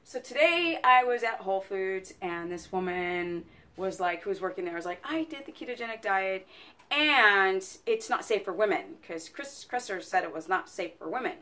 So today I was at Whole Foods and this woman was like, who was working there, was like, I did the ketogenic diet and it's not safe for women because Crestor said it was not safe for women.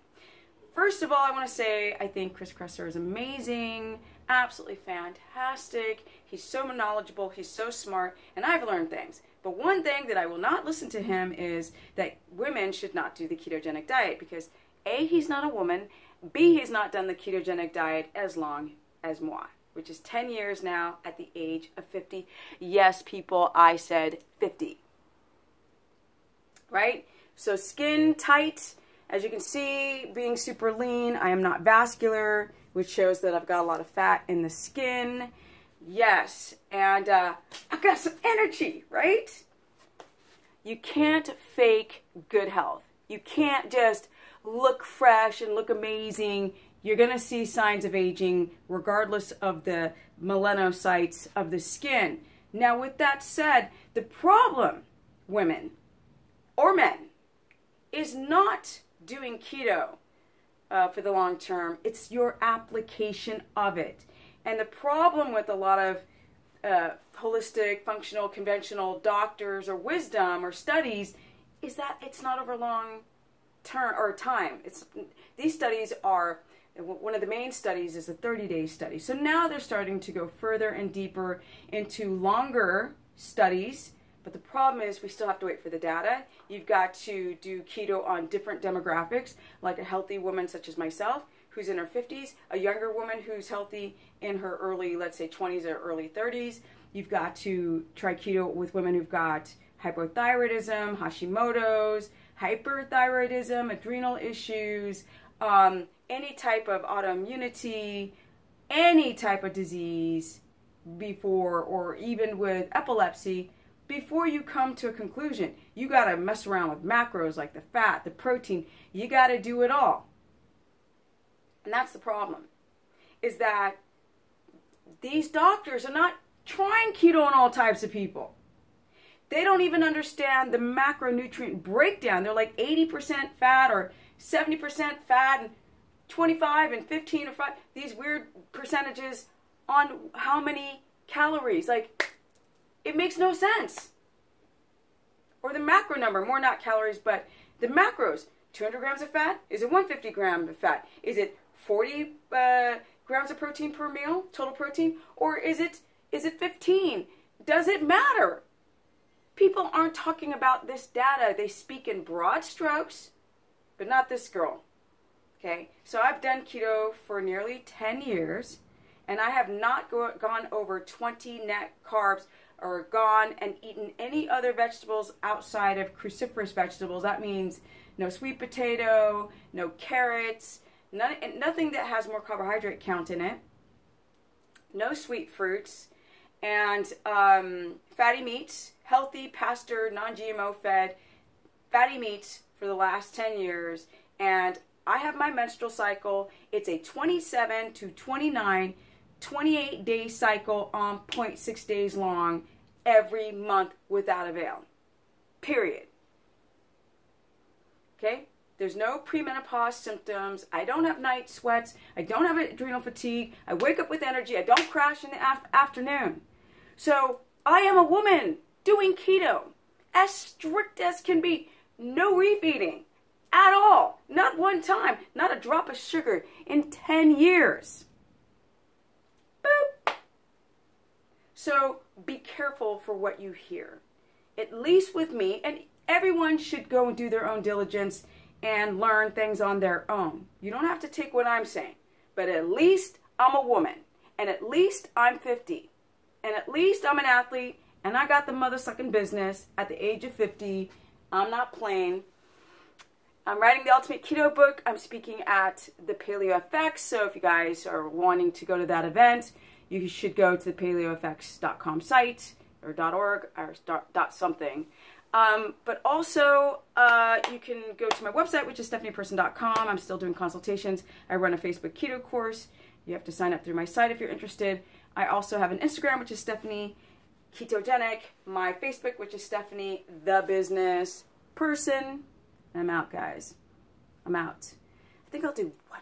First of all, I want to say I think Chris Crestor is amazing, absolutely fantastic. He's so knowledgeable, he's so smart, and I've learned things. But one thing that I will not listen to him is that women should not do the ketogenic diet because A, he's not a woman, B, he's not done the ketogenic diet as long as moi, which is 10 years now at the age of 50. Yes, people, I said 50. Right? So skin tight, as you can see, being super lean. I am not vascular, which shows that I've got a lot of fat in the skin. Yes, and I've got some energy, right? You can't fake good health. You can't just look fresh and look amazing. You're going to see signs of aging regardless of the melanocytes of the skin. Now, with that said, the problem, women or men, is not doing keto for the long term. It's your application of it. And the problem with a lot of holistic, functional, conventional doctors or wisdom or studies is that it's not over long term or time. These studies are, one of the main studies is a 30-day study. So now they're starting to go further and deeper into longer studies. But the problem is we still have to wait for the data. You've got to do keto on different demographics, like a healthy woman such as myself, who's in her 50s, a younger woman who's healthy in her early, let's say 20s or early 30s. You've got to try keto with women who've got hypothyroidism, Hashimoto's, hyperthyroidism, adrenal issues, any type of autoimmunity, any type of disease before, or even with epilepsy, before you come to a conclusion. You got to mess around with macros like the fat, the protein. You got to do it all. And that's the problem, is that these doctors are not trying keto on all types of people. They don't even understand the macronutrient breakdown. They're like 80% fat or 70% fat and 25 and 15 or 5. These weird percentages on how many calories. Like, it makes no sense. Or the macro number, more not calories, but the macros. 200 grams of fat? Is it 150 grams of fat? Is it 40 grams of protein per meal, total protein? Or is it 15? Does it matter? People aren't talking about this data. They speak in broad strokes, but not this girl. Okay, so I've done keto for nearly 10 years, and I have not gone over 20 net carbs or gone and eaten any other vegetables outside of cruciferous vegetables. That means no sweet potato, no carrots, nothing that has more carbohydrate count in it, no sweet fruits, and fatty meats, healthy, pasture, non-GMO fed, fatty meats for the last 10 years. And I have my menstrual cycle. It's a 27 to 29, 28-day cycle on 0.6 days long every month without avail. Period. Okay? There's no premenopause symptoms. I don't have night sweats. I don't have adrenal fatigue. I wake up with energy. I don't crash in the afternoon. So I am a woman doing keto as strict as can be. No refeeding at all. Not one time. Not a drop of sugar in 10 years. Boop. So be careful for what you hear. At least with me, and everyone should go and do their own diligence and learn things on their own. You don't have to take what I'm saying, but at least I'm a woman, and at least I'm 50, and at least I'm an athlete, and I got the mother-sucking business at the age of 50. I'm not playing. I'm writing the Ultimate Keto book. I'm speaking at the Paleo FX, so if you guys are wanting to go to that event, you should go to the paleofx.com site, or .org, or .something. But also, you can go to my website, which is stephanieperson.com. I'm still doing consultations. I run a Facebook keto course. You have to sign up through my site if you're interested. I also have an Instagram, which is Stephanie Ketogenic. My Facebook, which is Stephanie the Business Person. And I'm out, guys. I'm out. I think I'll do one